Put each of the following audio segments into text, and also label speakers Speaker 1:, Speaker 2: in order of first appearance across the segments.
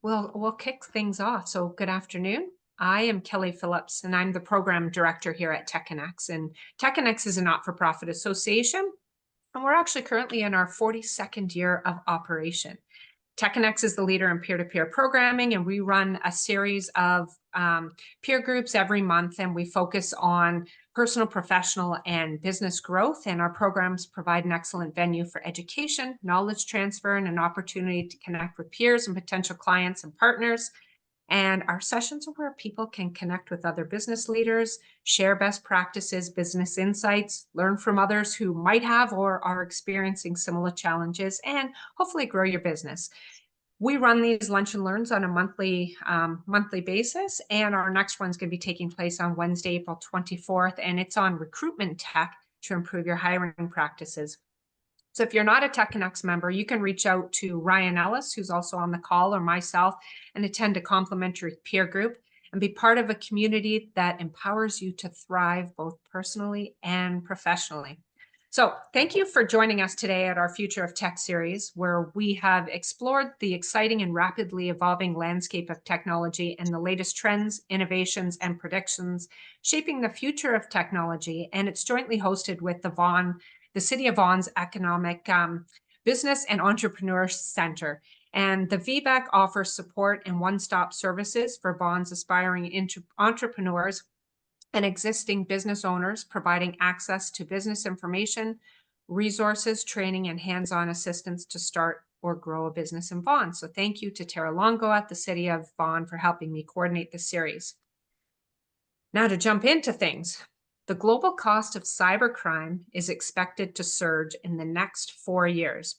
Speaker 1: We'll kick things off. So good afternoon. I am Kelly Phillips, and I'm the program director here at TechConnex. And TechConnex is a not-for-profit association, and we're actually currently in our 42nd year of operation. TechConnex is the leader in peer-to-peer programming, and we run a series of peer groups every month, and we focus on personal, professional, and business growth. And our programs provide an excellent venue for education, knowledge transfer, and an opportunity to connect with peers and potential clients and partners. And our sessions are where people can connect with other business leaders, share best practices, business insights, learn from others who might have or are experiencing similar challenges, and hopefully grow your business. We run these lunch and learns on a monthly basis, and our next one's going to be taking place on Wednesday, April 24th, and it's on recruitment tech to improve your hiring practices. So if you're not a TechConnex member, you can reach out to Ryan Ellis, who's also on the call, or myself, and attend a complimentary peer group and be part of a community that empowers you to thrive both personally and professionally. So thank you for joining us today at our Future of Tech series, where we have explored the exciting and rapidly evolving landscape of technology and the latest trends, innovations, and predictions shaping the future of technology. And it's jointly hosted with the City of Vaughan's Economic Business and Entrepreneur Center. And the VBEC offers support and one-stop services for Vaughan's aspiring entrepreneurs and existing business owners, providing access to business information, resources, training, and hands-on assistance to start or grow a business in Vaughan. So thank you to Tara Longo at the City of Vaughan for helping me coordinate this series. Now to jump into things. The global cost of cybercrime is expected to surge in the next 4 years,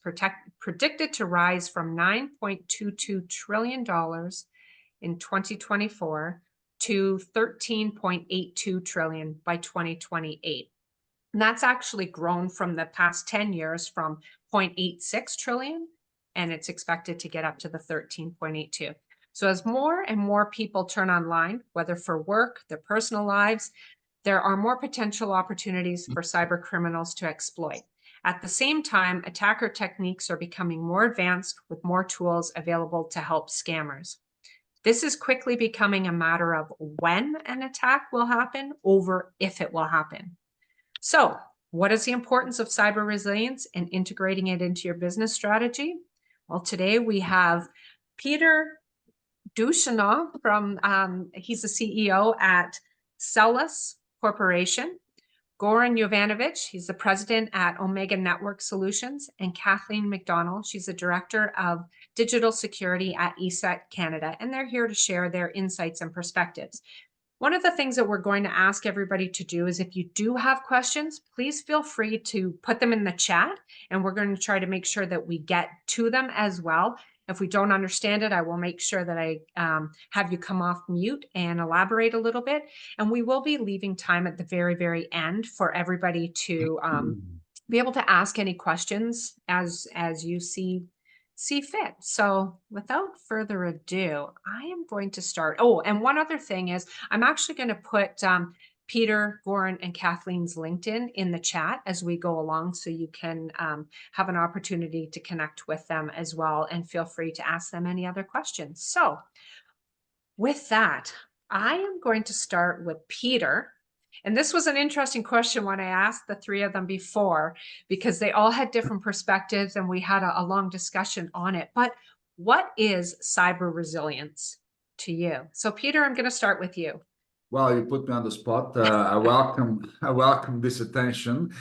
Speaker 1: predicted to rise from $9.22 trillion in 2024 to $13.82 trillion by 2028. And that's actually grown from the past 10 years from $0.86 trillion, and it's expected to get up to the 13.82. So as more and more people turn online, whether for work, their personal lives, there are more potential opportunities for cyber criminals to exploit. At the same time, attacker techniques are becoming more advanced with more tools available to help scammers. This is quickly becoming a matter of when an attack will happen over if it will happen. So, what is the importance of cyber resilience and integrating it into your business strategy? Well, today we have Peter Douchanov he's the CEO at CELEIUS Corporation, Goran Jovanovic, he's the president at Omega Network Solutions, and Kathleen McDonell, she's the director of digital security at ESET Canada, and they're here to share their insights and perspectives. One of the things that we're going to ask everybody to do is if you do have questions, please feel free to put them in the chat, and we're going to try to make sure that we get to them as well. If we don't understand it, I will make sure that I have you come off mute and elaborate a little bit. And we will be leaving time at the very, very end for everybody to be able to ask any questions as you see fit. So without further ado, I am going to start. Oh, and one other thing is I'm actually going to put Peter, Goran, and Kathleen's LinkedIn in the chat as we go along, so you can have an opportunity to connect with them as well, and feel free to ask them any other questions. So with that, I am going to start with Peter. And this was an interesting question when I asked the three of them before, because they all had different perspectives and we had a long discussion on it. But what is cyber resilience to you? So Peter, I'm going to start with you.
Speaker 2: Well, you put me on the spot. I welcome this attention.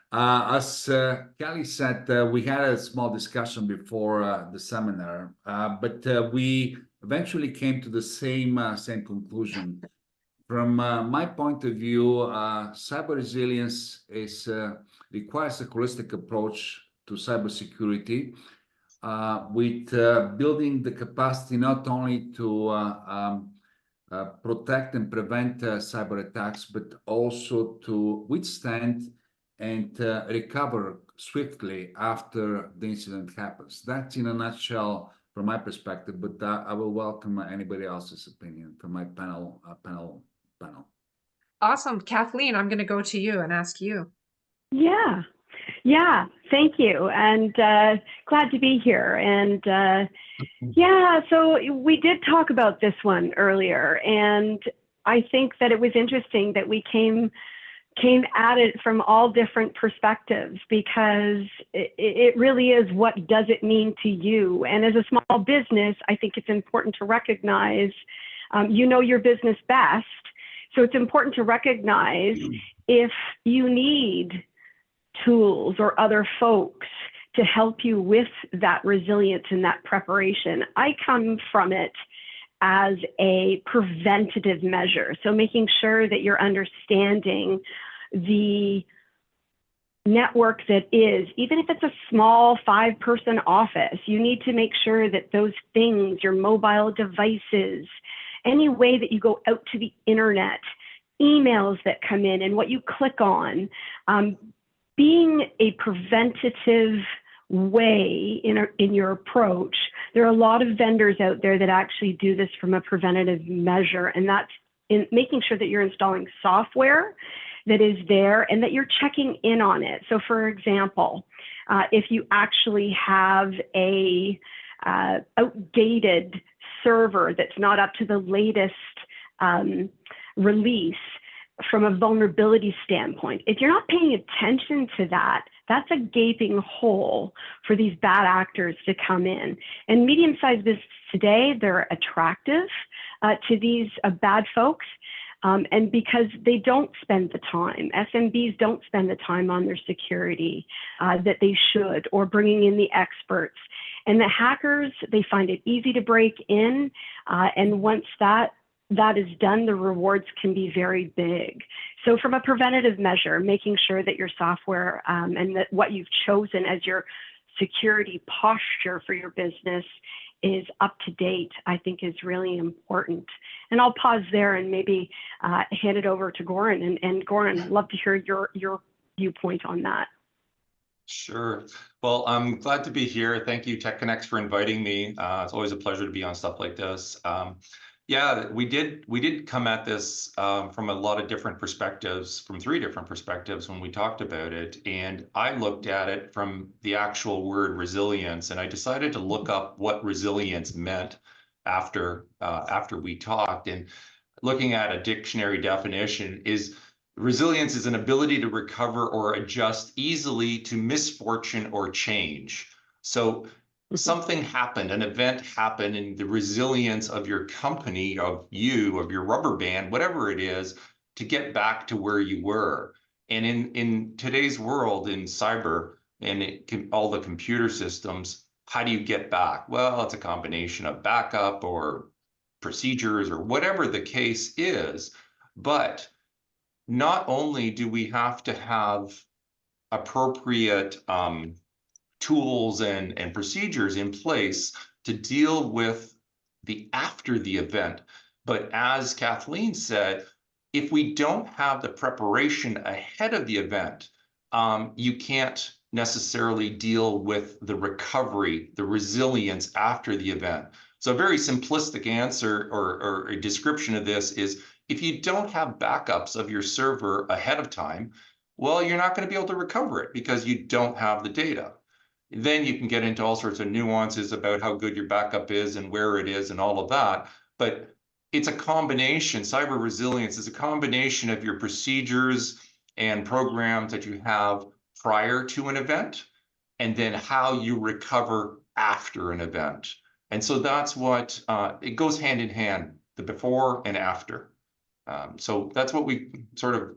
Speaker 2: As Kelly said, we had a small discussion before the seminar, but we eventually came to the same conclusion. From my point of view, cyber resilience requires a holistic approach to cybersecurity, with building the capacity not only to protect and prevent cyber attacks, but also to withstand and recover swiftly after the incident happens. That's in a nutshell from my perspective, but I will welcome anybody else's opinion from my panel.
Speaker 1: Awesome. Kathleen, I'm going to go to you and ask you.
Speaker 3: Yeah. Yeah, thank you. And glad to be here. And yeah, so we did talk about this one earlier. And I think that it was interesting that we came at it from all different perspectives, because it really is, what does it mean to you? And as a small business, I think it's important to recognize, you know your business best. So it's important to recognize if you need tools or other folks to help you with that resilience and that preparation. I come from it as a preventative measure. So making sure that you're understanding the network that is, even if it's a small 5-person office, you need to make sure that those things, your mobile devices, any way that you go out to the internet, emails that come in and what you click on, being a preventative way in your approach. There are a lot of vendors out there that actually do this from a preventative measure, and that's in making sure that you're installing software that is there and that you're checking in on it. So for example, if you actually have a outdated server that's not up to the latest release from a vulnerability standpoint, if you're not paying attention to that, that's a gaping hole for these bad actors to come in. And medium-sized businesses today, they're attractive to these bad folks. And because they don't spend the time, SMBs don't spend the time on their security that they should, or bringing in the experts. And the hackers, they find it easy to break in. And once that is done, the rewards can be very big. So from a preventative measure, making sure that your software and that what you've chosen as your security posture for your business is up to date, I think is really important. And I'll pause there and maybe hand it over to Goran. And Goran, I'd love to hear your viewpoint on that.
Speaker 4: Sure. Well, I'm glad to be here. Thank you, TechConnects, for inviting me. It's always a pleasure to be on stuff like this. Yeah, we did come at this from a lot of different perspectives, from 3 different perspectives when we talked about it. And I looked at it from the actual word resilience, and I decided to look up what resilience meant after we talked. And looking at a dictionary definition, is resilience is an ability to recover or adjust easily to misfortune or change. So something happened, an event happened, and the resilience of your company, of your rubber band, whatever it is, to get back to where you were. And in today's world, in cyber and all the computer systems, how do you get back? Well, it's a combination of backup or procedures or whatever the case is. But not only do we have to have appropriate tools and procedures in place to deal with the after the event, but as Kathleen said, if we don't have the preparation ahead of the event, you can't necessarily deal with the recovery, the resilience after the event. So a very simplistic answer or a description of this is, if you don't have backups of your server ahead of time, well, you're not going to be able to recover it because you don't have the data. Then you can get into all sorts of nuances about how good your backup is and where it is and all of that. But it's a combination. Cyber resilience is a combination of your procedures and programs that you have prior to an event, and then how you recover after an event. And so that's what it goes hand in hand, the before and after. So that's what we sort of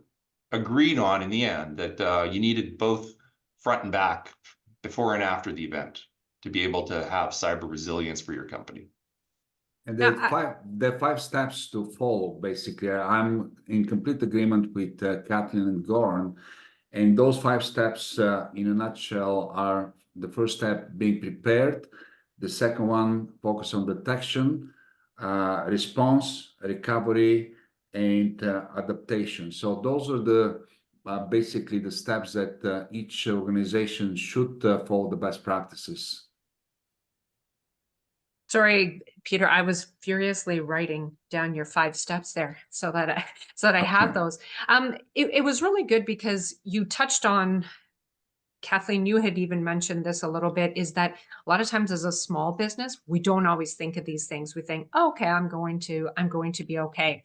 Speaker 4: agreed on in the end, that you needed both front and back, before and after the event, to be able to have cyber resilience for your company.
Speaker 2: And there are 5 steps to follow, basically. I'm in complete agreement with Kathleen and Goran. And those 5 steps, in a nutshell, are: the first step, being prepared; the second one, focus on detection, response, recovery, and adaptation. So those are the basically the steps that each organization should follow, the best practices.
Speaker 1: Sorry, Peter, I was furiously writing down your 5 steps there so that I have those. It was really good because you touched on Kathleen, you had even mentioned this a little bit, is that a lot of times as a small business, we don't always think of these things. We think, oh, okay, I'm going to be okay.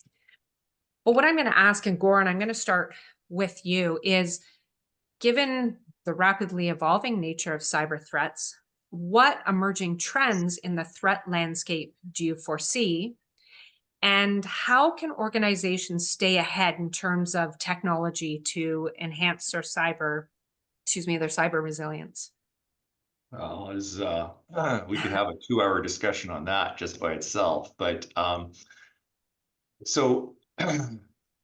Speaker 1: But what I'm going to ask, and Goran, I'm going to start with you, is given the rapidly evolving nature of cyber threats, what emerging trends in the threat landscape do you foresee? And how can organizations stay ahead in terms of technology to enhance their cyber resilience?
Speaker 4: Well, we could have a 2-hour discussion on that just by itself, but so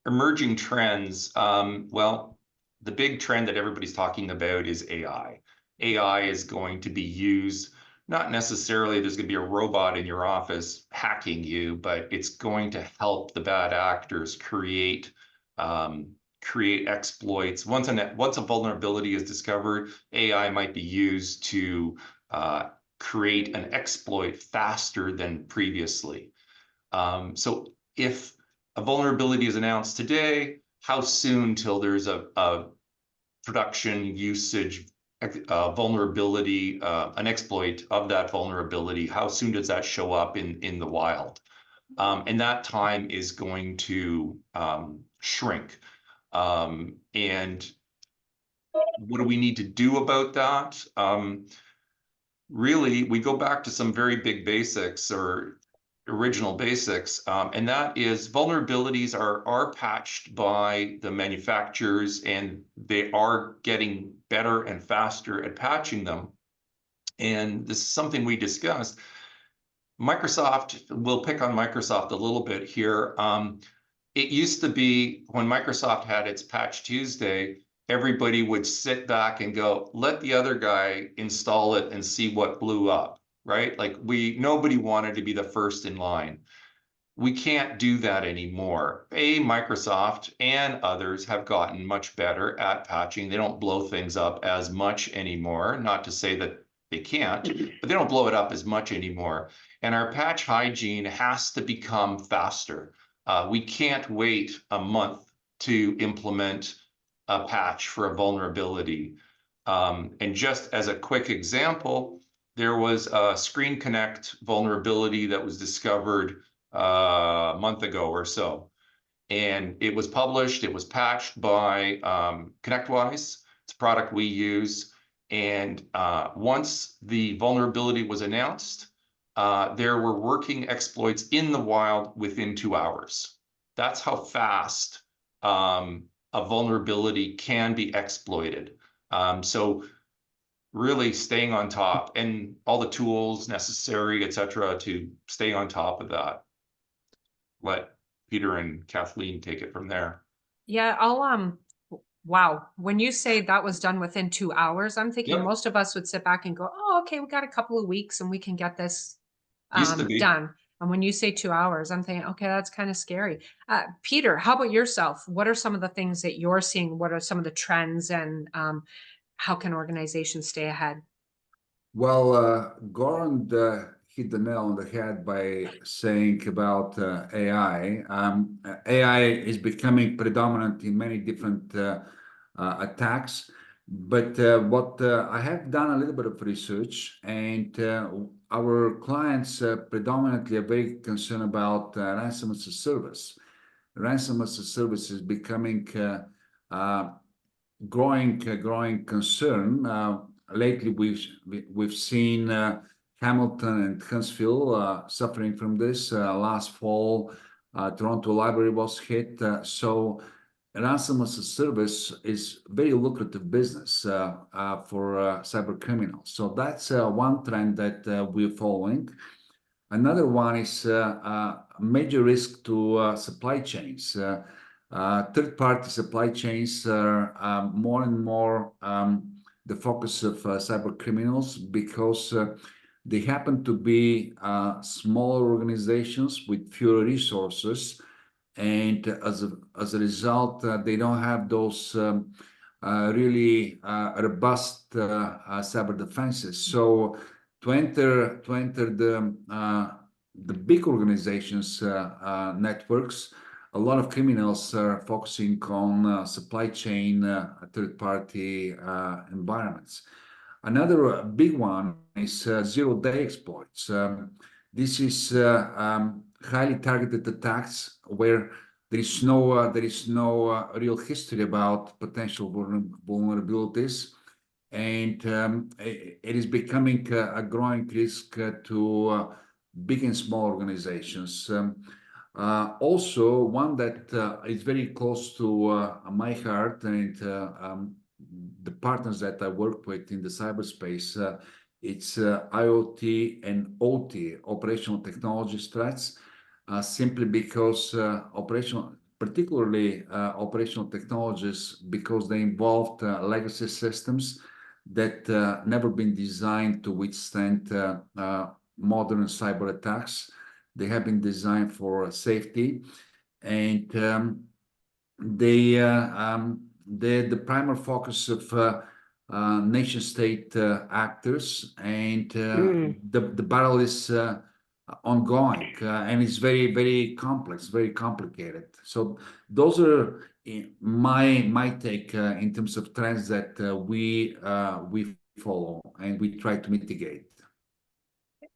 Speaker 4: emerging trends, well, the big trend that everybody's talking about is AI. AI is going to be used, not necessarily there's going to be a robot in your office hacking you, but it's going to help the bad actors create exploits. Once a vulnerability is discovered, AI might be used to create an exploit faster than previously. So if a vulnerability is announced today, how soon till there's a production usage vulnerability, an exploit of that vulnerability, how soon does that show up in the wild? And that time is going to shrink. And what do we need to do about that? Really, we go back to some very big basics or original basics, and that is vulnerabilities are patched by the manufacturers, and they are getting better and faster at patching them. And this is something we discussed. Microsoft, we'll pick on Microsoft a little bit here. It used to be when Microsoft had its Patch Tuesday, everybody would sit back and go, let the other guy install it and see what blew up, right? Like nobody wanted to be the first in line. We can't do that anymore. Microsoft and others have gotten much better at patching. They don't blow things up as much anymore. Not to say that they can't, but they don't blow it up as much anymore. And our patch hygiene has to become faster. We can't wait a month to implement a patch for a vulnerability. And just as a quick example, there was a Screen Connect vulnerability that was discovered a month ago or so. And it was published, it was patched by ConnectWise. It's a product we use. And once the vulnerability was announced, there were working exploits in the wild within 2 hours. That's how fast a vulnerability can be exploited. So really staying on top and all the tools necessary, et cetera, to stay on top of that. Let Peter and Kathleen take it from there.
Speaker 1: Yeah, wow. When you say that was done within 2 hours, I'm thinking
Speaker 4: Yep.
Speaker 1: most of us would sit back and go, oh, okay, we got a couple of weeks and we can get this
Speaker 4: Used to be.
Speaker 1: done. And when you say 2 hours, I'm thinking, okay, that's kind of scary. Peter, how about yourself? What are some of the things that you're seeing? What are some of the trends, and how can organizations stay ahead?
Speaker 2: Well, Goran hit the nail on the head by saying about AI. AI is becoming predominant in many different attacks. But what I have done a little bit of research, and our clients predominantly are very concerned about ransom as a service. Ransom as a service is becoming growing concern. Lately, we've seen Hamilton and Huntsville suffering from this. Last fall, Toronto Library was hit. So ransom as a service is very lucrative business for cyber criminals. So that's one trend that we're following. Another one is a major risk to supply chains. Third-party supply chains are more and more the focus of cyber criminals, because they happen to be smaller organizations with fewer resources, and as a result, they don't have those really robust cyber defenses. So to enter the big organizations networks, a lot of criminals are focusing on supply chain, third-party environments. Another big one is zero-day exploits. This is highly targeted attacks where there is no real history about potential vulnerabilities, and it is becoming a growing risk to big and small organizations. Also, one that is very close to my heart and the partners that I work with in the cyberspace, it's IoT and OT, operational technology threats, simply because particularly operational technologies, because they involved legacy systems that never been designed to withstand modern cyber attacks. They have been designed for safety, and the primary focus of nation-state actors, and the battle is ongoing, and it's very, very complex, very complicated. So those are my take in terms of trends that we follow and we try to mitigate.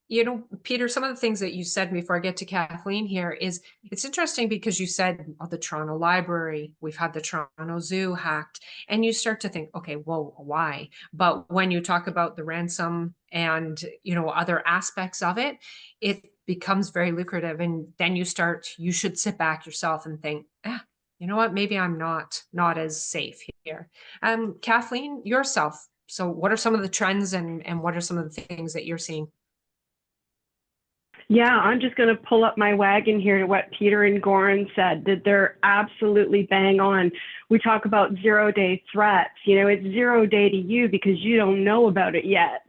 Speaker 1: You know, Peter, some of the things that you said before I get to Kathleen here is, it's interesting because you said, oh, the Toronto Library, we've had the Toronto Zoo hacked, and you start to think, okay, well, why? But when you talk about the ransom and, you know, other aspects of it, it becomes very lucrative. And then you should sit back yourself and think, you know what, maybe I'm not as safe here. Kathleen, yourself. So what are some of the trends and what are some of the things that you're seeing?
Speaker 3: Yeah, I'm just going to pull up my wagon here to what Peter and Goran said, that they're absolutely bang on. We talk about zero-day threats. You know, it's 0 day to you because you don't know about it yet.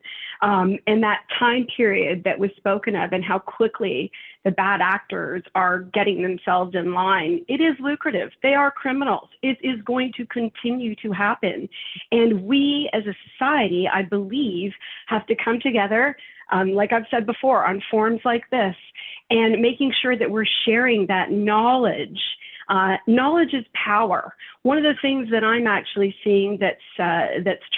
Speaker 3: And that time period that was spoken of and how quickly the bad actors are getting themselves in line, it is lucrative. They are criminals. It is going to continue to happen. And we as a society, I believe, have to come together, like I've said before, on forums like this, and making sure that we're sharing that knowledge. Knowledge is power. One of the things that I'm actually seeing that's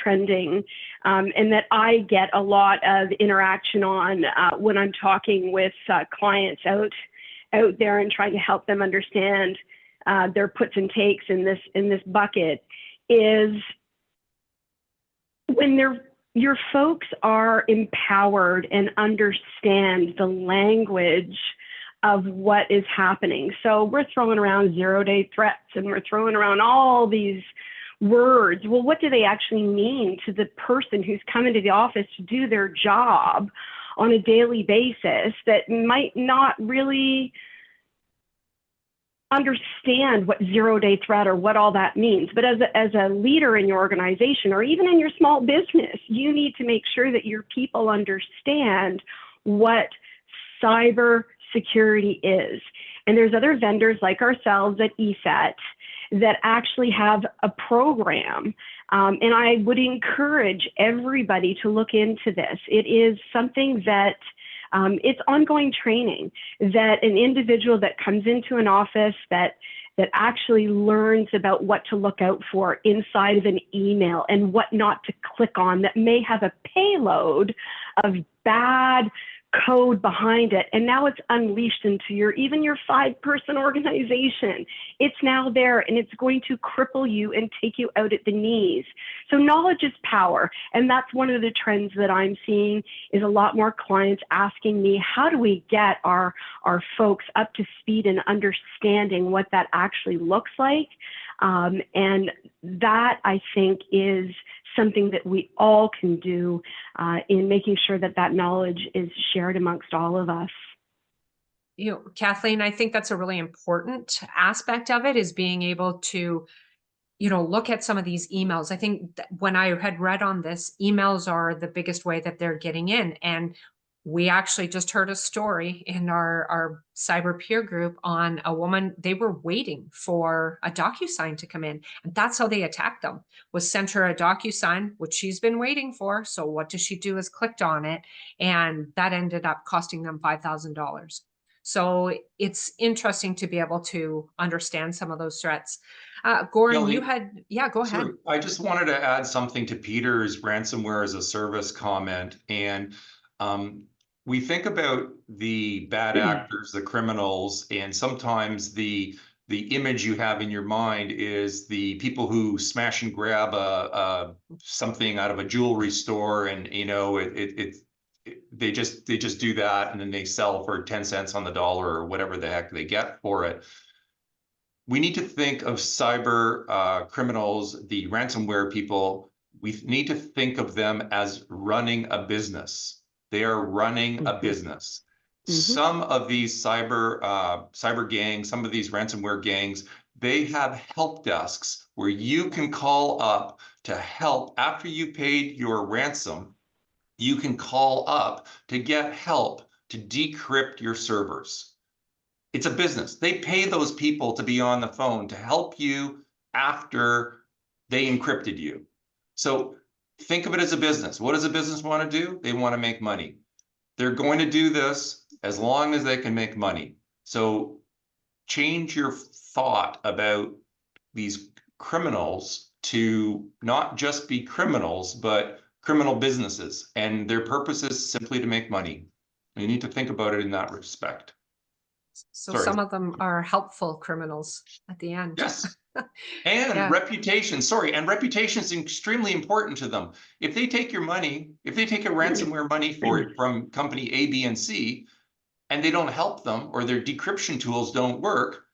Speaker 3: trending, and that I get a lot of interaction on when I'm talking with clients out there and trying to help them understand their puts and takes in this bucket, is when your folks are empowered and understand the language of what is happening. So we're throwing around 0 day threats and we're throwing around all these words. Well, what do they actually mean to the person who's coming to the office to do their job on a daily basis that might not really understand what 0 day threat or what all that means? But as a leader in your organization or even in your small business, you need to make sure that your people understand what cyber security is. And there's other vendors like ourselves at ESET that actually have a program. And I would encourage everybody to look into this. It is something that it's ongoing training, that an individual that comes into an office that actually learns about what to look out for inside of an email and what not to click on that may have a payload of bad code behind it, and now it's unleashed into even your 5-person organization. It's now there, and it's going to cripple you and take you out at the knees. So knowledge is power, and that's one of the trends that I'm seeing, is a lot more clients asking me, how do we get our folks up to speed and understanding what that actually looks like? And that, I think, is something that we all can do in making sure that that knowledge is shared amongst all of us.
Speaker 1: You know, Kathleen, I think that's a really important aspect of it, is being able to, you know, look at some of these emails. I think that when I had read on this, emails are the biggest way that they're getting in. And we actually just heard a story in our cyber peer group on a woman. They were waiting for a DocuSign to come in, and that's how they attacked them, was sent her a DocuSign, which she's been waiting for. So what does she do, is clicked on it, and that ended up costing them $5,000. So it's interesting to be able to understand some of those threats. Goran,
Speaker 4: Kelly,
Speaker 1: you had, yeah, go ahead.
Speaker 4: Sorry, I just wanted to add something to Peter's ransomware as a service comment. And we think about the bad actors, the criminals, and sometimes the image you have in your mind is the people who smash and grab something out of a jewelry store, and they just do that, and then they sell for 10 cents on the dollar or whatever the heck they get for it. We need to think of cyber criminals, the ransomware people. We need to think of them as running a business. They are running a business. Some of these cyber gangs, some of these ransomware gangs, they have help desks where you can call up to help after you paid your ransom. You can call up to get help to decrypt your servers. It's a business. They pay those people to be on the phone to help you after they encrypted you. So think of it as a business. What does a business want to do? They want to make money. They're going to do this as long as they can make money. So change your thought about these criminals to not just be criminals, but criminal businesses. And their purpose is simply to make money. You need to think about it in that respect.
Speaker 1: So
Speaker 4: Sorry.
Speaker 1: some of them are helpful criminals at the end.
Speaker 4: Yes. And reputation, and reputation is extremely important to them. If they take your money, if they take a ransomware money from company A, B, and C, and they don't help them, or their decryption tools don't work,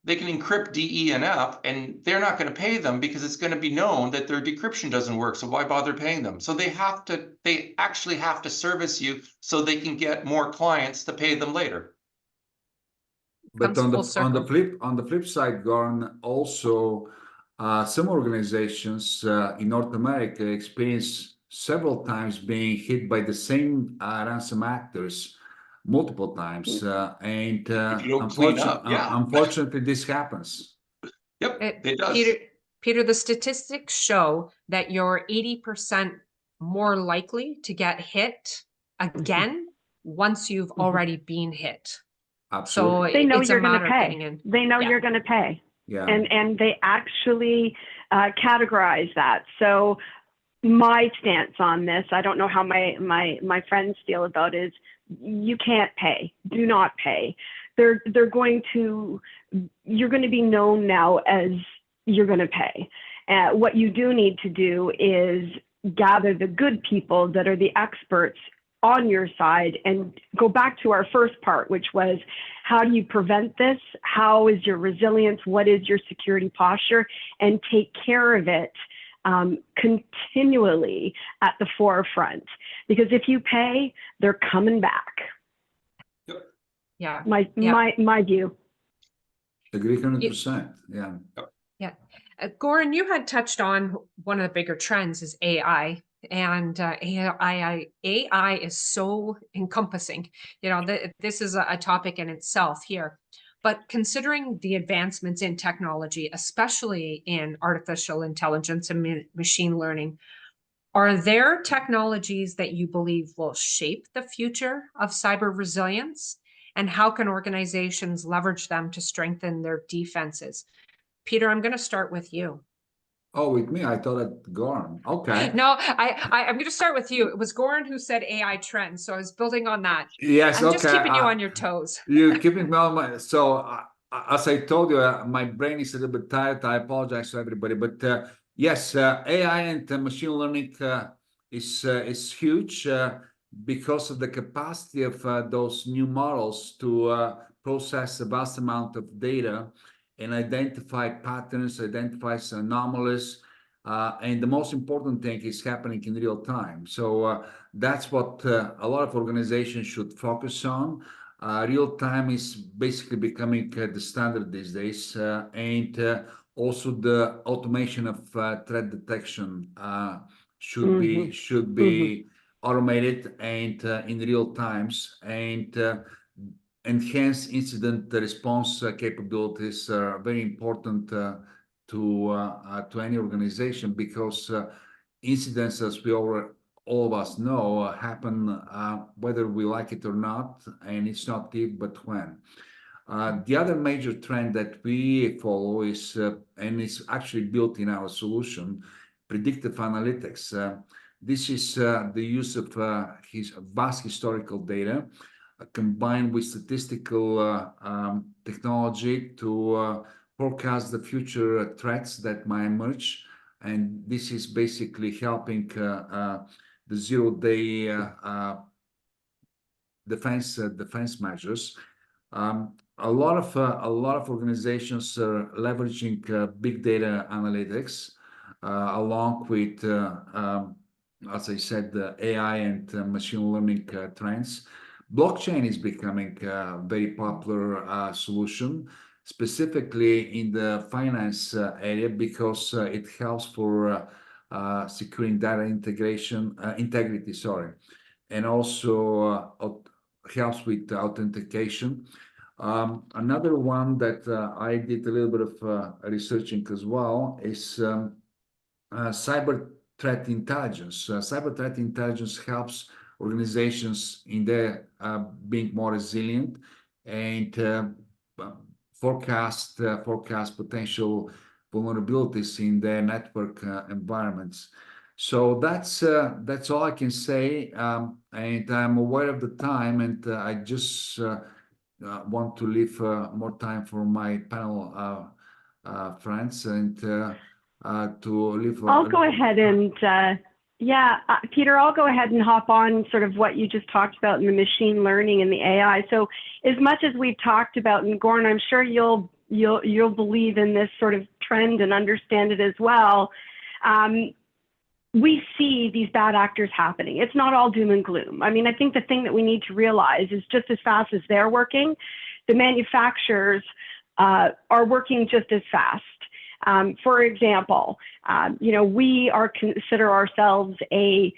Speaker 4: they can encrypt D, E, and F, and they're not going to pay them because it's going to be known that their decryption doesn't work. So why bother paying them? So they actually have to service you so they can get more clients to pay them later.
Speaker 2: But on the flip side, Goran, also some organizations in North America experience several times being hit by the same ransom actors multiple times, and unfortunately, this happens.
Speaker 4: Yep, it does.
Speaker 1: Peter, the statistics show that you're 80% more likely to get hit again once you've already been hit.
Speaker 2: Absolutely.
Speaker 1: So
Speaker 3: they know
Speaker 1: it's
Speaker 3: you're
Speaker 1: a
Speaker 3: going to
Speaker 1: matter of
Speaker 3: pay.
Speaker 1: getting in.
Speaker 3: They know you're going to pay.
Speaker 2: Yeah.
Speaker 3: And they actually categorize that. So my stance on this, I don't know how my friends feel about it, is you can't pay. Do not pay. You're going to be known now as you're going to pay. What you do need to do is gather the good people that are the experts on your side and go back to our first part, which was, how do you prevent this? How is your resilience? What is your security posture? And take care of it continually at the forefront. Because if you pay, they're coming back.
Speaker 1: Yeah.
Speaker 3: My view.
Speaker 2: Agree 100%. Yeah.
Speaker 1: Yeah. Goran, you had touched on one of the bigger trends is AI. And AI is so encompassing. This is a topic in itself here. But considering the advancements in technology, especially in artificial intelligence and machine learning, are there technologies that you believe will shape the future of cyber resilience? And how can organizations leverage them to strengthen their defenses? Peter, I'm going to start with you.
Speaker 2: Oh, with me? I thought that Goran. Okay.
Speaker 1: No, I'm going to start with you. It was Goran who said AI trends, so I was building on that.
Speaker 2: Yes,
Speaker 1: I'm just keeping you on your toes.
Speaker 2: You're keeping me on my... So, as I told you, my brain is a little bit tired. I apologize to everybody. But yes, AI and machine learning is huge because of the capacity of those new models to process a vast amount of data and identify patterns, identify anomalies, and the most important thing is happening in real time. So that's what a lot of organizations should focus on. Real time is basically becoming the standard these days, and also the automation of threat detection should be automated and in real times, and enhanced incident response capabilities are very important to any organization, because incidents, as we all of us know, happen whether we like it or not, and it's not if but when. The other major trend that we follow is, and it's actually built in our solution, predictive analytics. This is the use of vast historical data combined with statistical technology to forecast the future threats that might emerge. And this is basically helping the zero-day defense measures. A lot of organizations are leveraging big data analytics along with, as I said, the AI and machine learning trends. Blockchain is becoming a very popular solution, specifically in the finance area, because it helps for securing data integrity, and also helps with authentication. Another one that I did a little bit of researching as well is cyber threat intelligence. Cyber threat intelligence helps organizations in their being more resilient and forecast potential vulnerabilities in their network environments. So that's all I can say, and I'm aware of the time, and I just want to leave more time for my panel friends and to leave.
Speaker 3: I'll go ahead and Peter, I'll go ahead and hop on sort of what you just talked about in the machine learning and the AI. So as much as we've talked about, and Goran, I'm sure you'll believe in this sort of trend and understand it as well. We see these bad actors happening. It's not all doom and gloom. I mean, I think the thing that we need to realize is just as fast as they're working, the manufacturers are working just as fast. For example, we consider ourselves a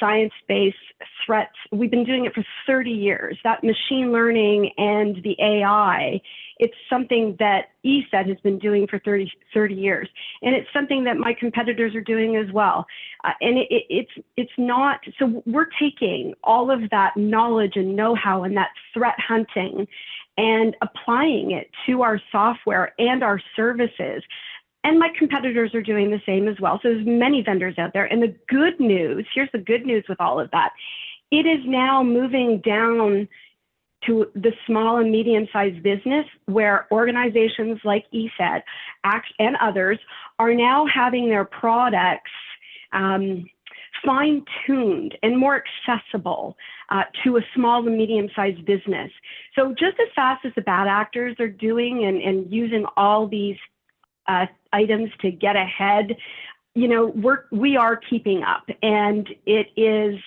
Speaker 3: science-based threat. We've been doing it for 30 years. That machine learning and the AI, it's something that ESET has been doing for 30 years. And it's something that my competitors are doing as well. And it's not, so we're taking all of that knowledge and know-how and that threat hunting and applying it to our software and our services. And my competitors are doing the same as well. So there's many vendors out there. And the good news, here's the good news with all of that. It is now moving down to the small and medium-sized business, where organizations like ESET and others are now having their products fine-tuned and more accessible to a small and medium-sized business. So just as fast as the bad actors are doing and using all these items to get ahead, we are keeping up. And it is,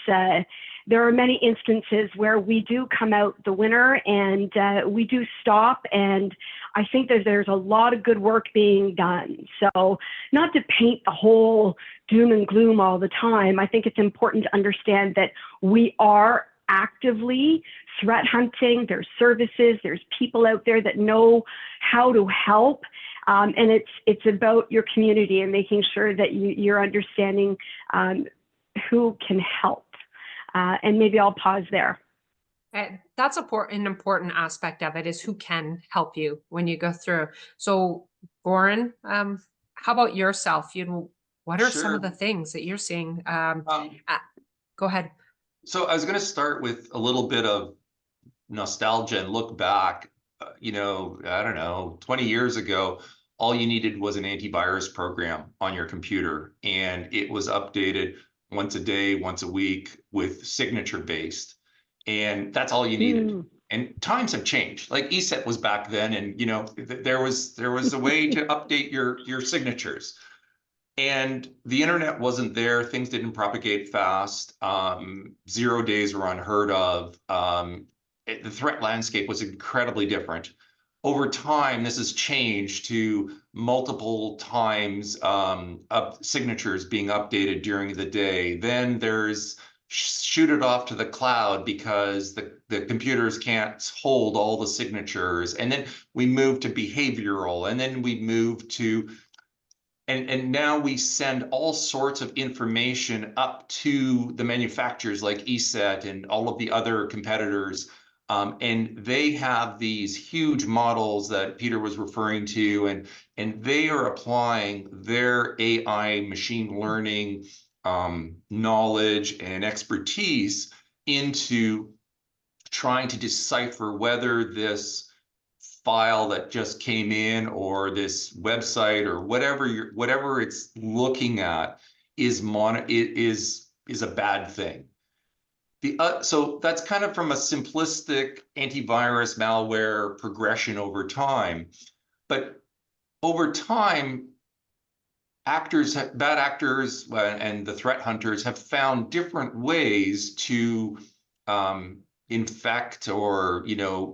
Speaker 3: there are many instances where we do come out the winner, and we do stop. And I think that there's a lot of good work being done. So not to paint the whole doom and gloom all the time, I think it's important to understand that we are actively threat hunting. There's services, there's people out there that know how to help. And it's about your community and making sure that you're understanding who can help. And maybe I'll pause there.
Speaker 1: That's an important aspect of it, is who can help you when you go through. So Goran, how about yourself? What are some of the things that you're seeing? Go ahead.
Speaker 4: So I was going to start with a little bit of nostalgia and look back. I don't know, 20 years ago, all you needed was an antivirus program on your computer, and it was updated once a day, once a week, with signature based. And that's all you needed. And times have changed. Like ESET was back then, and there was a way to update your signatures. And the internet wasn't there. Things didn't propagate fast. 0 days were unheard of. The threat landscape was incredibly different. Over time, this has changed to multiple times of signatures being updated during the day. Then there's shoot it off to the cloud because the computers can't hold all the signatures. And then we move to behavioral, and then we move to And now we send all sorts of information up to the manufacturers like ESET and all of the other competitors. And they have these huge models that Peter was referring to, and they are applying their AI machine learning knowledge and expertise into trying to decipher whether this file that just came in or this website or whatever it's looking at is a bad thing. So that's kind of from a simplistic antivirus malware progression over time. But over time, bad actors and the threat hunters have found different ways to infect or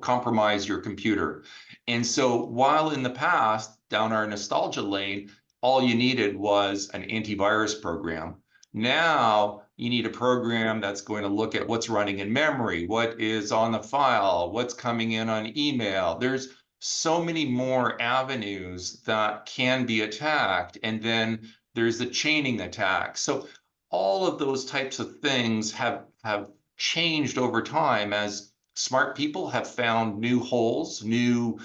Speaker 4: compromise your computer. And so while in the past, down our nostalgia lane, all you needed was an antivirus program, now you need a program that's going to look at what's running in memory, what is on the file, what's coming in on email. There's so many more avenues that can be attacked, and then there's the chaining attack. So all of those types of things have changed over time as smart people have found new holes, new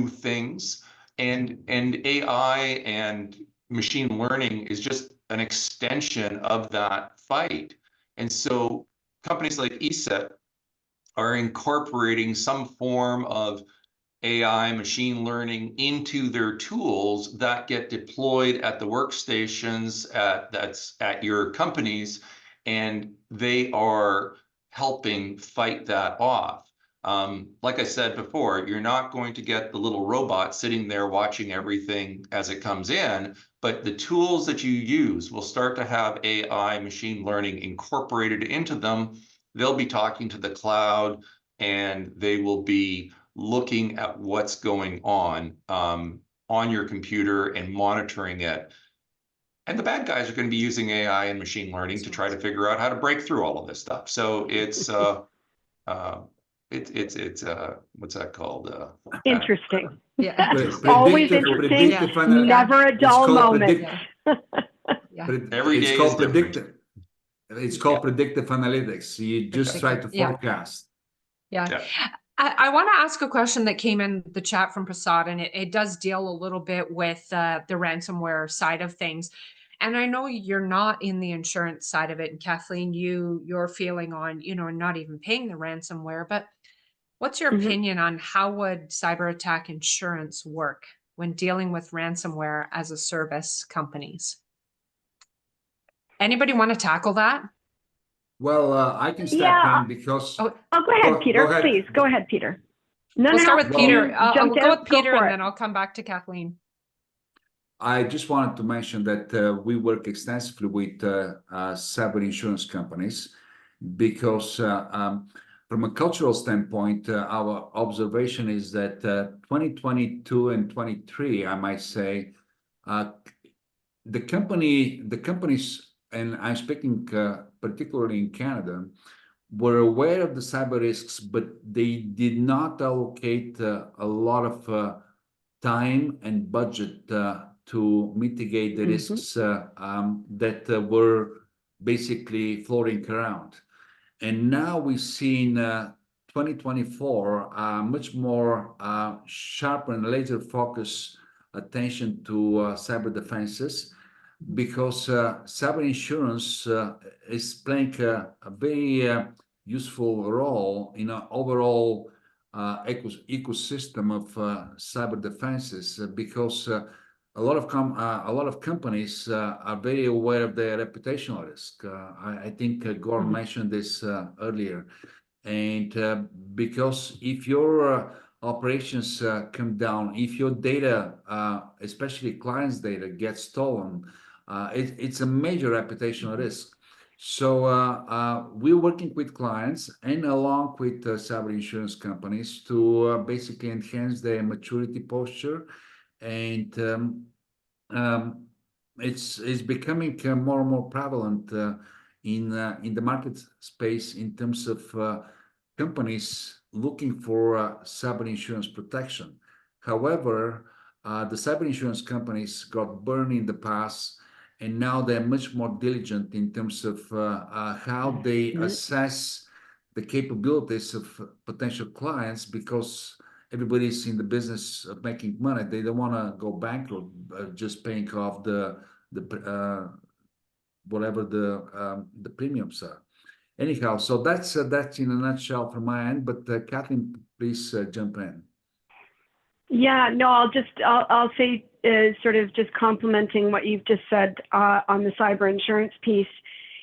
Speaker 4: things, and AI and machine learning is just an extension of that fight. And so companies like ESET are incorporating some form of AI machine learning into their tools that get deployed at the workstations that's at your companies, and they are helping fight that off. Like I said before, you're not going to get the little robot sitting there watching everything as it comes in, but the tools that you use will start to have AI machine learning incorporated into them. They'll be talking to the cloud, and they will be looking at what's going on your computer and monitoring it. And the bad guys are going to be using AI and machine learning to try to figure out how to break through all of this stuff. So it's what's that called?
Speaker 3: Interesting.
Speaker 1: Yeah.
Speaker 3: Always interesting. Never a dull moment.
Speaker 4: Every day is different.
Speaker 2: It's called predictive analytics. You just try to forecast.
Speaker 1: Yeah. I want to ask a question that came in the chat from Prasad, and it does deal a little bit with the ransomware side of things. And I know you're not in the insurance side of it. And Kathleen, your feeling on, not even paying the ransomware, but what's your opinion on how would cyber attack insurance work when dealing with ransomware as a service companies? Anybody want to tackle that?
Speaker 2: Well, I can step in because.
Speaker 3: Oh, go ahead, Peter.
Speaker 2: Go ahead.
Speaker 3: Please go ahead, Peter.
Speaker 1: We'll start with Peter. I'll go with Peter, and
Speaker 3: it.
Speaker 1: then I'll come back to Kathleen.
Speaker 2: I just wanted to mention that we work extensively with cyber insurance companies because from a cultural standpoint, our observation is that 2022 and 23, I might say, the companies, and I'm speaking particularly in Canada, were aware of the cyber risks, but they did not allocate a lot of time and budget to mitigate the risks that were basically floating around. And now we see in 2024 much more sharp and laser focus attention to cyber defenses, because cyber insurance is playing a very useful role in an overall ecosystem of cyber defenses, because a lot of companies are very aware of their reputational risk. I think Goran mentioned this earlier, and because if your operations come down, if your data, especially clients' data, gets stolen, it's a major reputational risk. So we're working with clients and along with cyber insurance companies to basically enhance their maturity posture, and it's becoming more and more prevalent in the market space in terms of companies looking for cyber insurance protection. However, The cyber insurance companies got burned in the past, and now they're much more diligent in terms of how they assess the capabilities of potential clients, because everybody's in the business of making money. They don't want to go bankrupt just paying off the whatever the premiums are. Anyhow, so that's in a nutshell from my end. But Kathleen, please jump in.
Speaker 3: Yeah, no, I'll say sort of just complimenting what you've just said on the cyber insurance piece.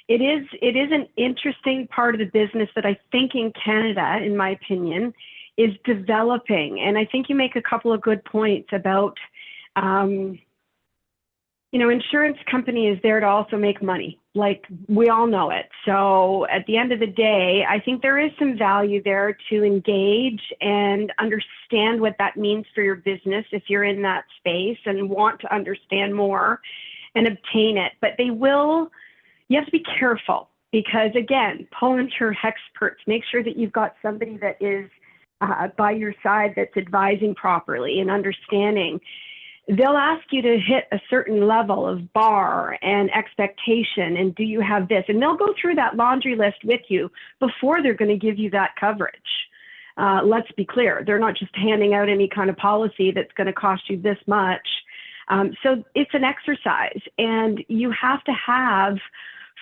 Speaker 3: It is an interesting part of the business that I think in Canada, in my opinion, is developing. And I think you make a couple of good points about, insurance company is there to also make money. Like, we all know it. So at the end of the day, I think there is some value there to engage and understand what that means for your business if you're in that space and want to understand more and obtain it. But you have to be careful, because again, pull in your experts, make sure that you've got somebody that is by your side that's advising properly and understanding. They'll ask you to hit a certain level of bar and expectation, and do you have this? And they'll go through that laundry list with you before they're going to give you that coverage. Let's be clear, they're not just handing out any kind of policy that's going to cost you this much. So it's an exercise, and you have to have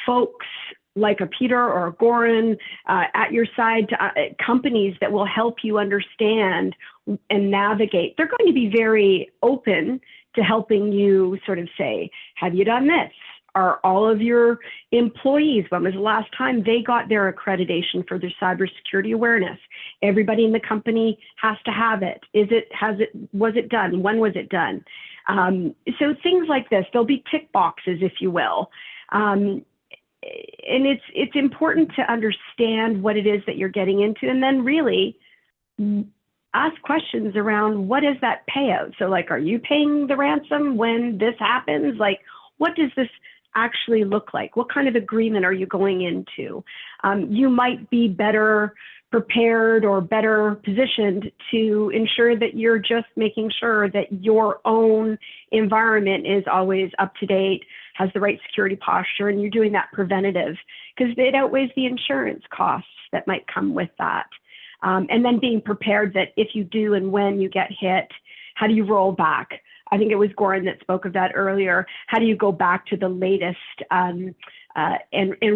Speaker 3: folks like a Peter or a Goran at your side, companies that will help you understand and navigate. They're going to be very open to helping you sort of say, have you done this? Are all of your employees, when was the last time they got their accreditation for their cybersecurity awareness? Everybody in the company has to have it. Was it done? When was it done? So things like this, there'll be tick boxes, if you will. And it's important to understand what it is that you're getting into, and then really ask questions around, what is that payout? So like, are you paying the ransom when this happens? Like, what does this actually look like? What kind of agreement are you going into? You might be better prepared or better positioned to ensure that you're just making sure that your own environment is always up to date, has the right security posture, and you're doing that preventative, because it outweighs the insurance costs that might come with that. And then being prepared that if you do and when you get hit, how do you roll back? I think it was Goran that spoke of that earlier. How do you go back to the latest and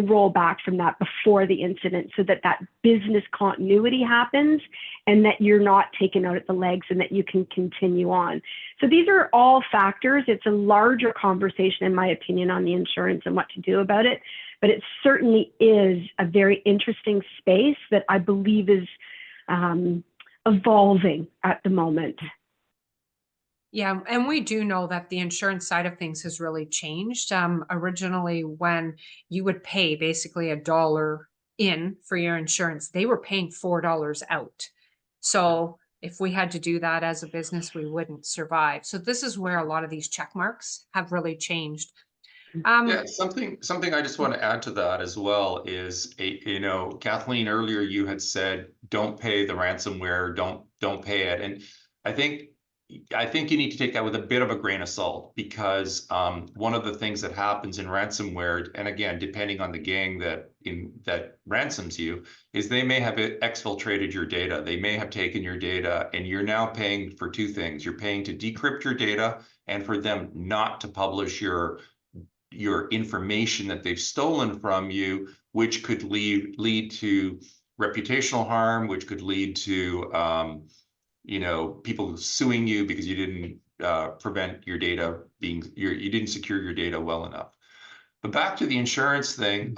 Speaker 3: roll back from that before the incident, so that that business continuity happens and that you're not taken out at the legs and that you can continue on. So these are all factors. It's a larger conversation, in my opinion, on the insurance and what to do about it. But it certainly is a very interesting space that I believe is evolving at the moment.
Speaker 1: Yeah, and we do know that the insurance side of things has really changed. Originally, when you would pay basically $1 in for your insurance, they were paying $4 out. So if we had to do that as a business, we wouldn't survive. So this is where a lot of these check marks have really changed.
Speaker 4: Yeah, something I just want to add to that as well is, Kathleen, earlier you had said, don't pay the ransomware, don't pay it. And I think you need to take that with a bit of a grain of salt, because one of the things that happens in ransomware, and again, depending on the gang that ransoms you, is they may have exfiltrated your data. They may have taken your data, and you're now paying for two things. You're paying to decrypt your data and for them not to publish your information that they've stolen from you, which could lead to reputational harm, which could lead to people suing you because you didn't prevent your data you didn't secure your data well enough. But back to the insurance thing,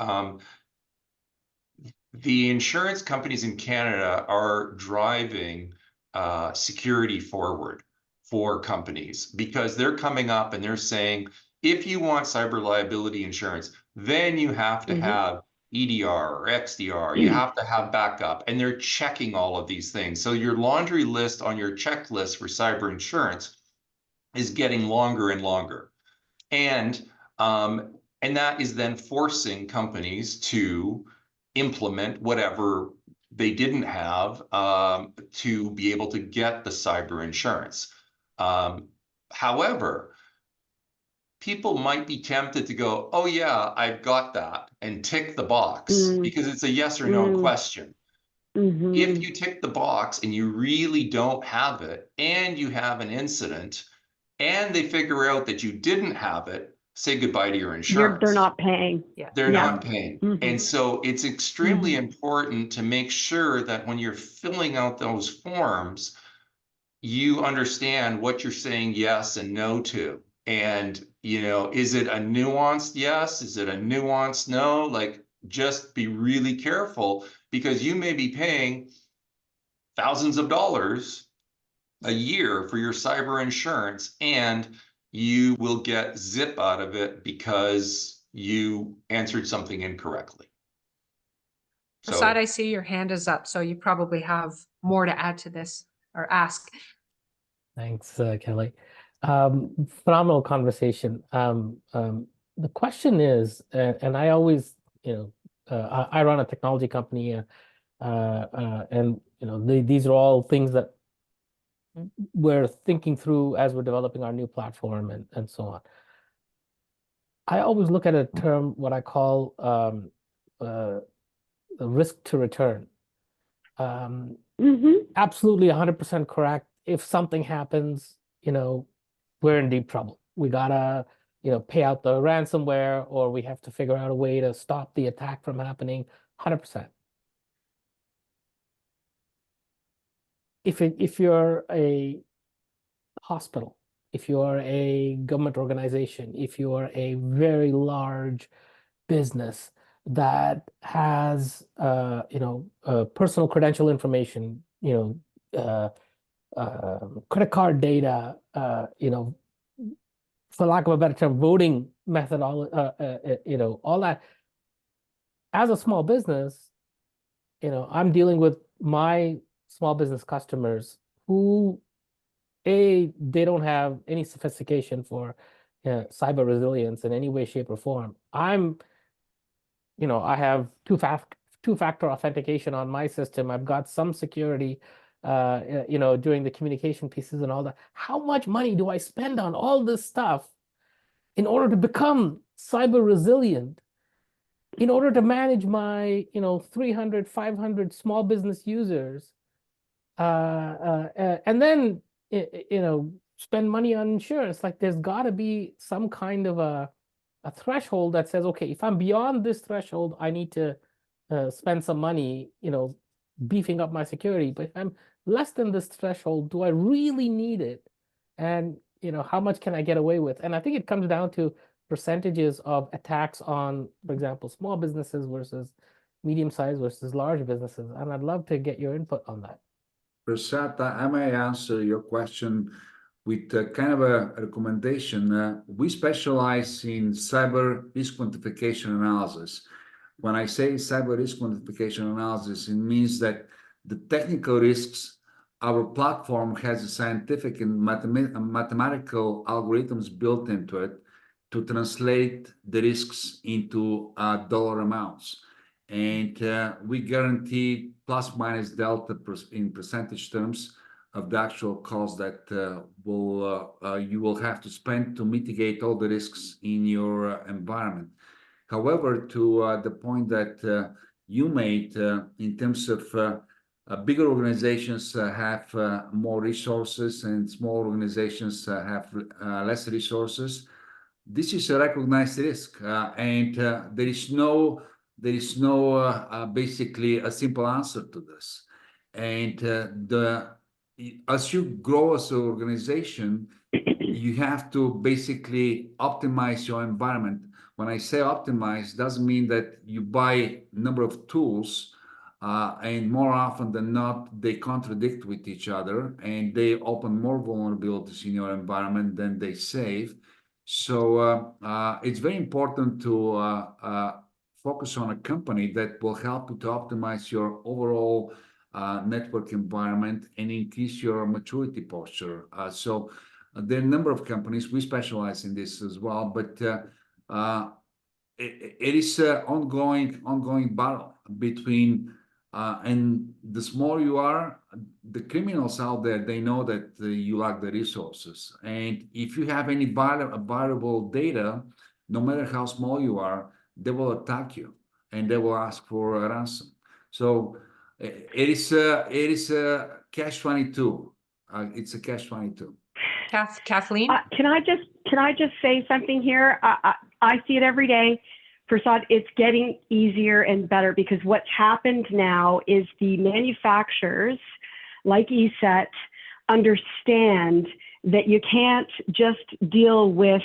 Speaker 4: the insurance companies in Canada are driving security forward for companies, because they're coming up and they're saying, if you want cyber liability insurance, then you have to have EDR or XDR, you have to have backup, and they're checking all of these things. So your laundry list on your checklist for cyber insurance is getting longer and longer. And that is then forcing companies to implement whatever they didn't have to be able to get the cyber insurance. However, people might be tempted to go, oh yeah, I've got that, and tick the box because it's a yes or no question. If you tick the box and you really don't have it, and you have an incident, and they figure out that you didn't have it, say goodbye to your insurance.
Speaker 3: They're not paying.
Speaker 4: They're not paying. And so it's extremely important to make sure that when you're filling out those forms, you understand what you're saying yes and no to. And, you know, is it a nuanced yes? Is it a nuanced no? Like, just be really careful, because you may be paying thousands of dollars a year for your cyber insurance, and you will get zip out of it because you answered something incorrectly.
Speaker 1: Prasad, I see your hand is up, so you probably have more to add to this or ask.
Speaker 5: Thanks, Kelly. Phenomenal conversation. The question is, and I always, I run a technology company, and these are all things that we're thinking through as we're developing our new platform and so on. I always look at a term, what I call the risk to return. Absolutely 100% correct. If something happens, we're in deep trouble. We gotta, pay out the ransomware, or we have to figure out a way to stop the attack from happening. 100%. If you're a hospital, if you're a government organization, if you're a very large business that has personal credential information, credit card data, for lack of a better term, voting methodology, all that. As a small business, I'm dealing with my small business customers who, they don't have any sophistication for cyber resilience in any way, shape, or form. I have two-factor authentication on my system. I've got some security, doing the communication pieces and all that. How much money do I spend on all this stuff in order to become cyber resilient, in order to manage my, 300, 500 small business users, and then, spend money on insurance? Like, there's got to be some kind of a threshold that says, okay, if I'm beyond this threshold, I need to spend some money, beefing up my security. But if I'm less than this threshold, do I really need it? And, how much can I get away with? And I think it comes down to percentages of attacks on, for example, small businesses versus medium-sized versus large businesses. And I'd love to get your input on that.
Speaker 2: Prasad, I may answer your question with kind of a recommendation. We specialize in cyber risk quantification analysis. When I say cyber risk quantification analysis, it means that the technical risks, our platform has a scientific and mathematical algorithms built into it to translate the risks into dollar amounts. And we guarantee plus minus delta in percentage terms of the actual cost that you will have to spend to mitigate all the risks in your environment. However, to the point that you made in terms of bigger organizations have more resources and small organizations have less resources, this is a recognized risk, and there is no basically a simple answer to this. And as you grow as an organization, you have to basically optimize your environment. When I say optimize, doesn't mean that you buy a number of tools, and more often than not, they contradict with each other, and they open more vulnerabilities in your environment than they save. So it's very important to focus on a company that will help you to optimize your overall network environment and increase your maturity posture. So there are a number of companies, we specialize in this as well, but it is an ongoing battle between And the smaller you are, the criminals out there, they know that you lack the resources. And if you have any valuable data, no matter how small you are, they will attack you and they will ask for a ransom. So it is a catch-22. It's a catch-22.
Speaker 1: Kathleen?
Speaker 3: Can I just say something here? I see it every day. Prasad, it's getting easier and better because what's happened now is the manufacturers like ESET understand that you can't just deal with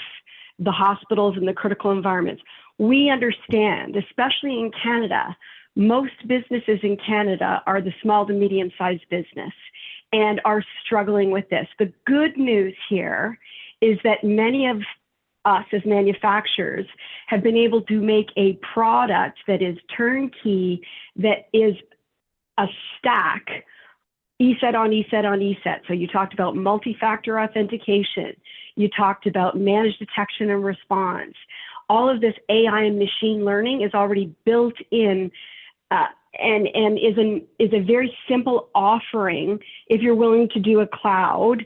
Speaker 3: the hospitals and the critical environments. We understand, especially in Canada, most businesses in Canada are the small to medium-sized business and are struggling with this. The good news here is that many of us as manufacturers have been able to make a product that is turnkey, that is a stack, ESET on ESET on ESET. So you talked about multi-factor authentication. You talked about managed detection and response. All of this AI and machine learning is already built in and is a very simple offering if you're willing to do a cloud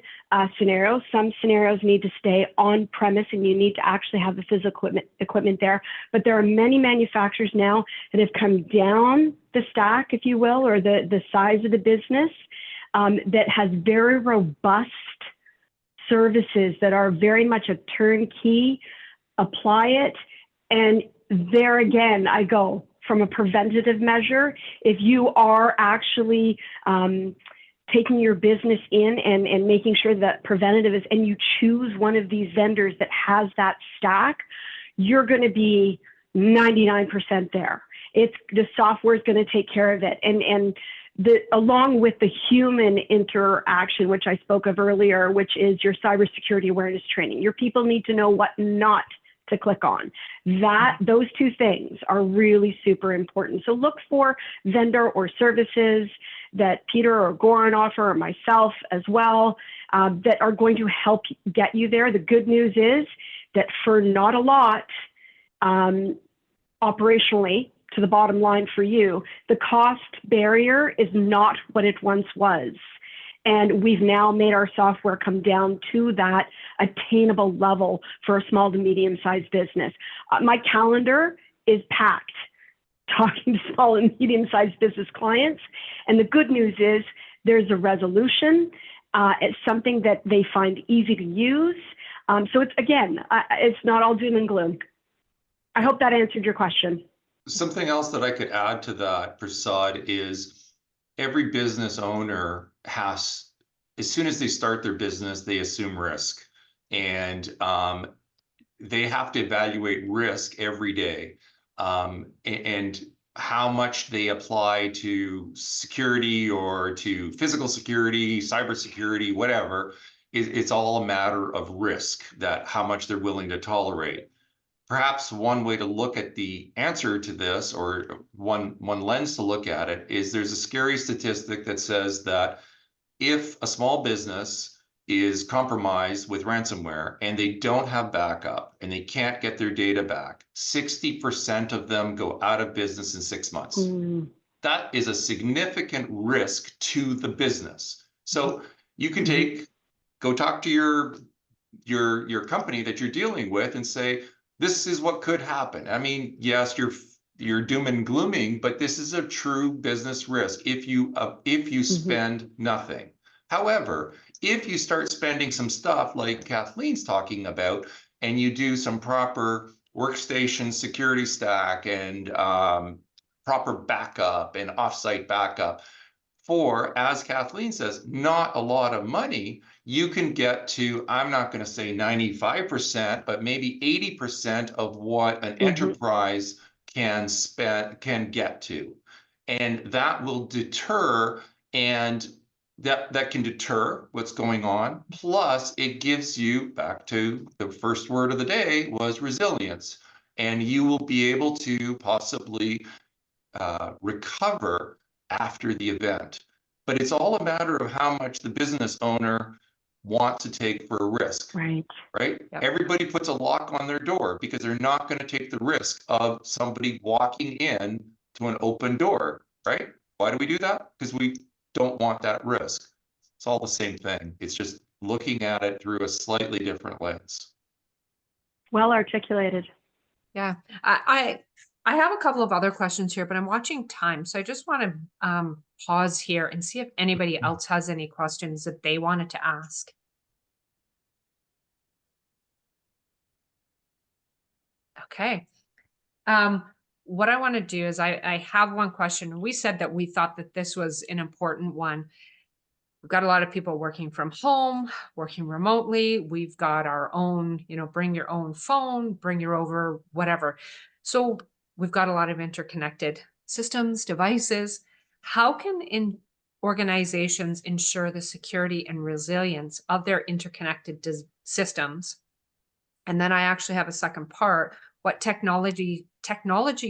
Speaker 3: scenario. Some scenarios need to stay on premise and you need to actually have the physical equipment there. But there are many manufacturers now that have come down the stack, if you will, or the size of the business that has very robust services that are very much a turnkey, apply it. And there again, I go, from a preventative measure, if you are actually taking your business in and making sure that preventative is, and you choose one of these vendors that has that stack, you're going to be 99% there. The software is going to take care of it. And along with the human interaction, which I spoke of earlier, which is your cybersecurity awareness training. Your people need to know what not to click on. Those two things are really super important. So look for vendor or services that Peter or Goran offer, or myself as well, that are going to help get you there. The good news is that for not a lot, operationally, to the bottom line for you, the cost barrier is not what it once was. And we've now made our software come down to that attainable level for a small to medium-sized business. My calendar is packed talking to small and medium-sized business clients. And the good news is there's a resolution. It's something that they find easy to use. So it's, again, it's not all doom and gloom. I hope that answered your question.
Speaker 4: Something else that I could add to that, Prasad, is every business owner has, as soon as they start their business, they assume risk. And they have to evaluate risk every day. And how much they apply to security or to physical security, cybersecurity, whatever, it's all a matter of risk, that how much they're willing to tolerate. Perhaps one way to look at the answer to this, or one lens to look at it, is there's a scary statistic that says that if a small business is compromised with ransomware and they don't have backup and they can't get their data back, 60% of them go out of business in 6 months. That is a significant risk to the business. So you can go talk to your company that you're dealing with and say, this is what could happen. I mean, yes, you're doom and glooming, but this is a true business risk if you spend nothing. However, if you start spending some stuff like Kathleen's talking about, and you do some proper workstation security stack and proper backup and offsite backup, for, as Kathleen says, not a lot of money, you can get to, I'm not going to say 95%, but maybe 80% of what an enterprise can get to. And that will deter, and that can deter what's going on. Plus, it gives you, back to the first word of the day, was resilience. And you will be able to possibly recover after the event. But it's all a matter of how much the business owner wants to take for a risk. Right? Yep. Everybody puts a lock on their door because they're not going to take the risk of somebody walking in to an open door, right? Why do we do that? Because we don't want that risk. It's all the same thing. It's just looking at it through a slightly different lens.
Speaker 3: Well articulated.
Speaker 1: Yeah, I have a couple of other questions here, but I'm watching time, so I just want to pause here and see if anybody else has any questions that they wanted to ask. Okay. What I want to do is I have one question. We said that we thought that this was an important one. We've got a lot of people working from home, working remotely. We've got our own, bring your own phone, bring your over, whatever. So we've got a lot of interconnected systems, devices. How can organizations ensure the security and resilience of their interconnected systems? And then I actually have a second part. What technology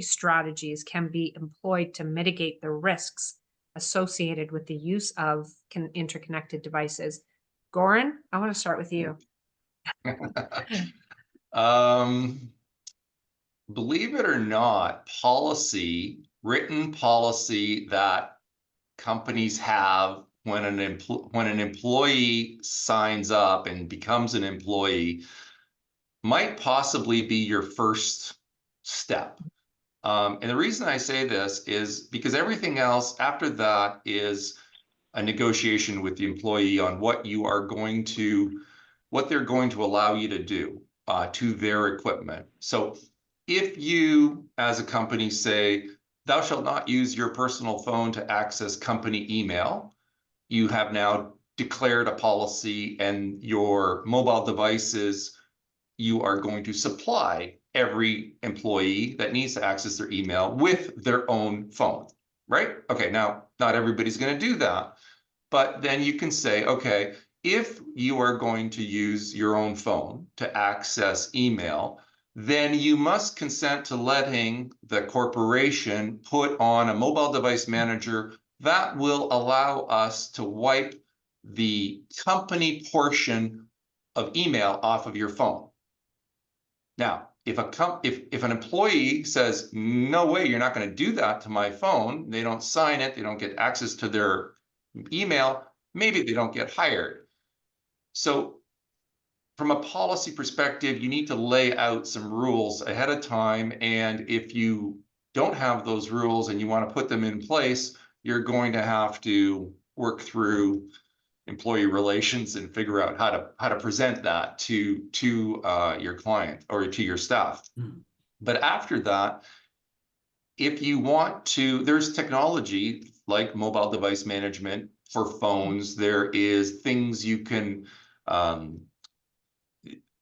Speaker 1: strategies can be employed to mitigate the risks associated with the use of interconnected devices? Goran, I want to start with you.
Speaker 4: Believe it or not, written policy that companies have when an employee signs up and becomes an employee might possibly be your first step. And the reason I say this is because everything else after that is a negotiation with the employee on what they're going to allow you to do to their equipment. So if you, as a company, say, thou shalt not use your personal phone to access company email, you have now declared a policy, and your mobile devices, you are going to supply every employee that needs to access their email with their own phone, right? Okay, now, not everybody's going to do that, but then you can say, okay, if you are going to use your own phone to access email, then you must consent to letting the corporation put on a mobile device manager that will allow us to wipe the company portion of email off of your phone. Now, if an employee says, no way, you're not going to do that to my phone, they don't sign it, they don't get access to their email, maybe they don't get hired. So from a policy perspective, you need to lay out some rules ahead of time. And if you don't have those rules and you want to put them in place, you're going to have to work through employee relations and figure out how to present that to your client or to your staff. But after that, if you want to, there's technology like mobile device management for phones. There is things you can,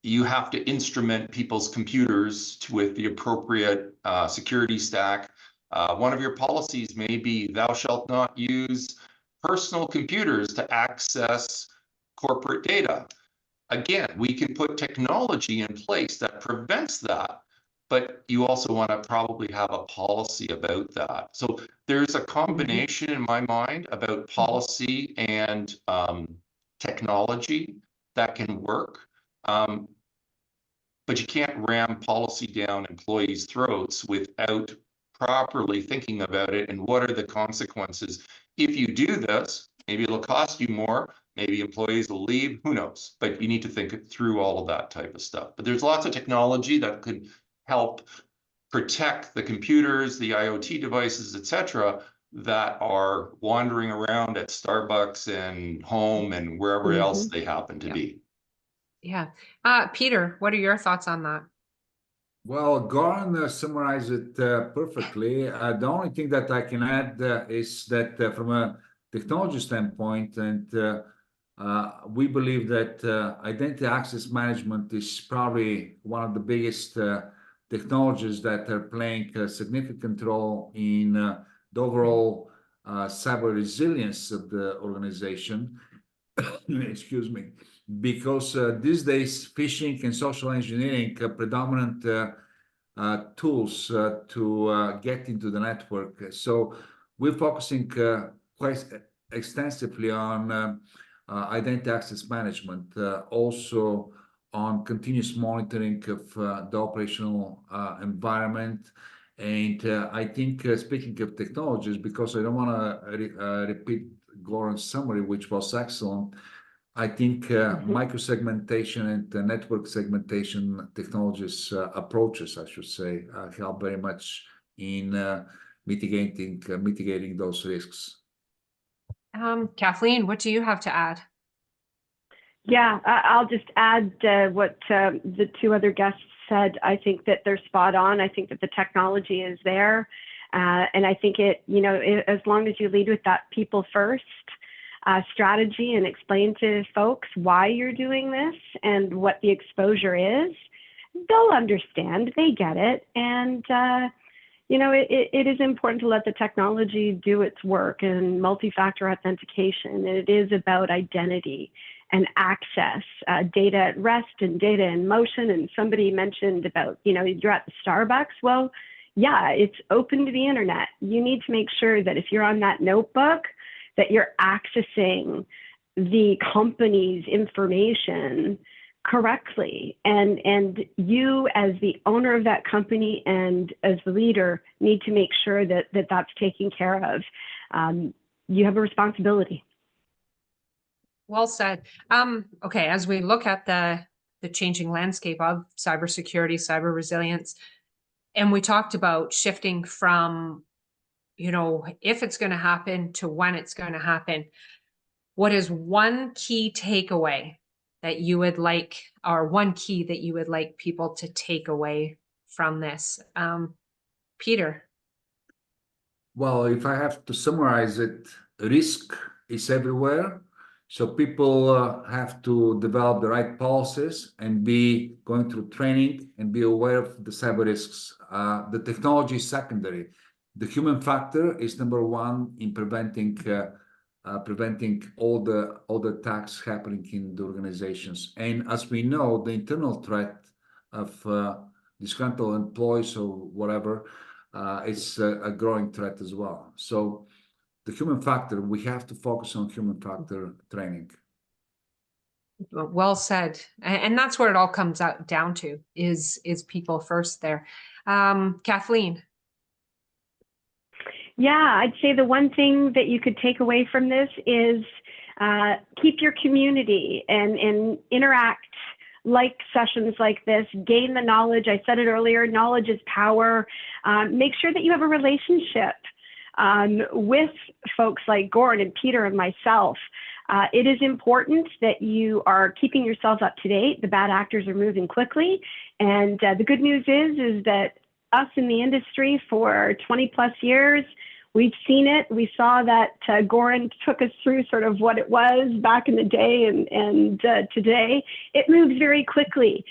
Speaker 4: you have to instrument people's computers with the appropriate security stack. One of your policies may be thou shalt not use personal computers to access corporate data. Again, we can put technology in place that prevents that, but you also want to probably have a policy about that. So there's a combination in my mind about policy and technology that can work. But you can't ram policy down employees' throats without properly thinking about it and what are the consequences. If you do this, maybe it'll cost you more, maybe employees will leave, who knows? But you need to think through all of that type of stuff. But there's lots of technology that could help protect the computers, the IoT devices, etc., that are wandering around at Starbucks and home and wherever else they happen to be.
Speaker 1: Yeah. Peter, what are your thoughts on that?
Speaker 2: Well, Goran summarized it perfectly. The only thing that I can add is that from a technology standpoint, and we believe that identity access management is probably one of the biggest technologies that are playing a significant role in the overall cyber resilience of the organization. Excuse me. Because these days, phishing and social engineering are predominant tools to get into the network. So we're focusing quite extensively on identity access management, also on continuous monitoring of the operational environment, And I think speaking of technologies, because I don't want to repeat Goran's summary, which was excellent, I think microsegmentation and network segmentation technologies approaches, I should say, help very much in mitigating those risks.
Speaker 1: Kathleen, what do you have to add?
Speaker 3: Yeah, I'll just add what the two other guests said. I think that they're spot on. I think that the technology is there. And I think as long as you lead with that people first strategy and explain to folks why you're doing this and what the exposure is, they'll understand, they get it. And, it is important to let the technology do its work, and multi-factor authentication. It is about identity and access, data at rest and data in motion. And somebody mentioned about, you're at the Starbucks. Well, yeah, it's open to the internet. You need to make sure that if you're on that notebook, that you're accessing the company's information correctly. And you, as the owner of that company and as the leader, need to make sure that that's taken care of. You have a responsibility.
Speaker 1: Well said. Okay, as we look at the changing landscape of cybersecurity, cyber resilience, and we talked about shifting from, if it's going to happen to when it's going to happen, what is one key takeaway that you would like, or one key that you would like people to take away from this? Peter.
Speaker 2: Well, if I have to summarize it, risk is everywhere. So people have to develop the right policies and be going through training and be aware of the cyber risks. The technology is secondary. The human factor is number one in preventing all the attacks happening in the organizations. And as we know, the internal threat of disgruntled employees or whatever is a growing threat as well. So the human factor, we have to focus on human factor training.
Speaker 1: Well said. And that's where it all comes down to is people first there. Kathleen.
Speaker 3: Yeah, I'd say the one thing that you could take away from this is keep your community and interact like sessions like this, gain the knowledge. I said it earlier, knowledge is power. Make sure that you have a relationship with folks like Goran and Peter and myself. It is important that you are keeping yourself up to date. The bad actors are moving quickly. And the good news is that us in the industry for 20 plus years, we've seen it. We saw that Goran took us through sort of what it was back in the day and today. It moves very quickly.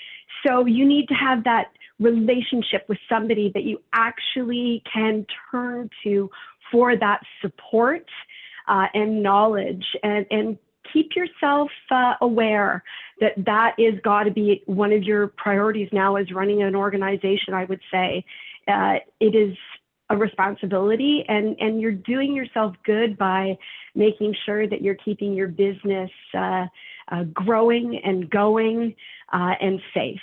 Speaker 3: So you need to have that relationship with somebody that you actually can turn to for that support and knowledge, and keep yourself aware that is got to be one of your priorities now as running an organization. I would say it is a responsibility, and you're doing yourself good by making sure that you're keeping your business growing and going and safe.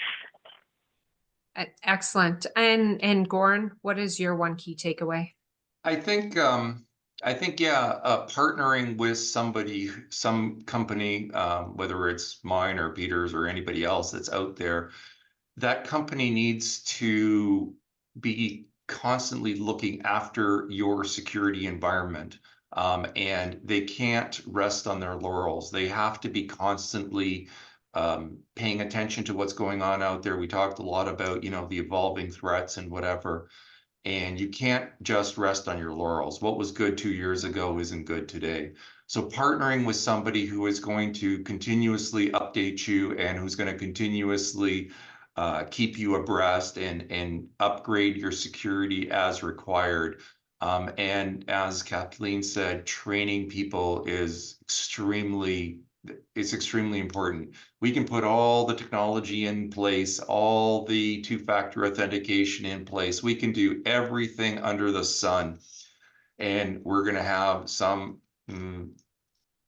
Speaker 1: Excellent. And Goran, what is your one key takeaway?
Speaker 4: I think, partnering with somebody, some company, whether it's mine or Peter's or anybody else that's out there, that company needs to be constantly looking after your security environment. And they can't rest on their laurels. They have to be constantly paying attention to what's going on out there. We talked a lot about, the evolving threats and whatever. And you can't just rest on your laurels. What was good 2 years ago isn't good today. So partnering with somebody who is going to continuously update you and who's going to continuously keep you abreast and upgrade your security as required. And as Kathleen said, training people is extremely important. We can put all the technology in place, all the two-factor authentication in place. We can do everything under the sun. And we're going to have some,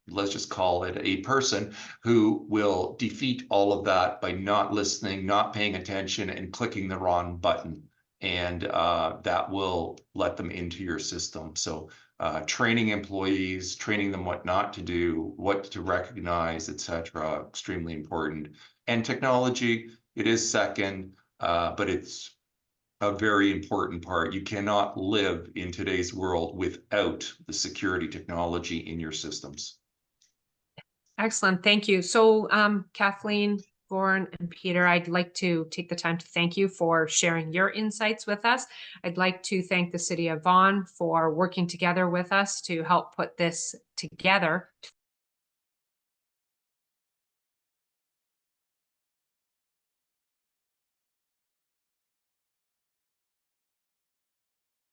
Speaker 4: let's just call it a person who will defeat all of that by not listening, not paying attention, and clicking the wrong button. and that will let them into your system. So training employees, training them what not to do, what to recognize, etc., extremely important. And technology, it is second, but it's a very important part. You cannot live in today's world without the security technology in your systems.
Speaker 1: Excellent. Thank you. So, Kathleen, Goran, and Peter, I'd like to take the time to thank you for sharing your insights with us. I'd like to thank the City of Vaughan for working together with us to help put this together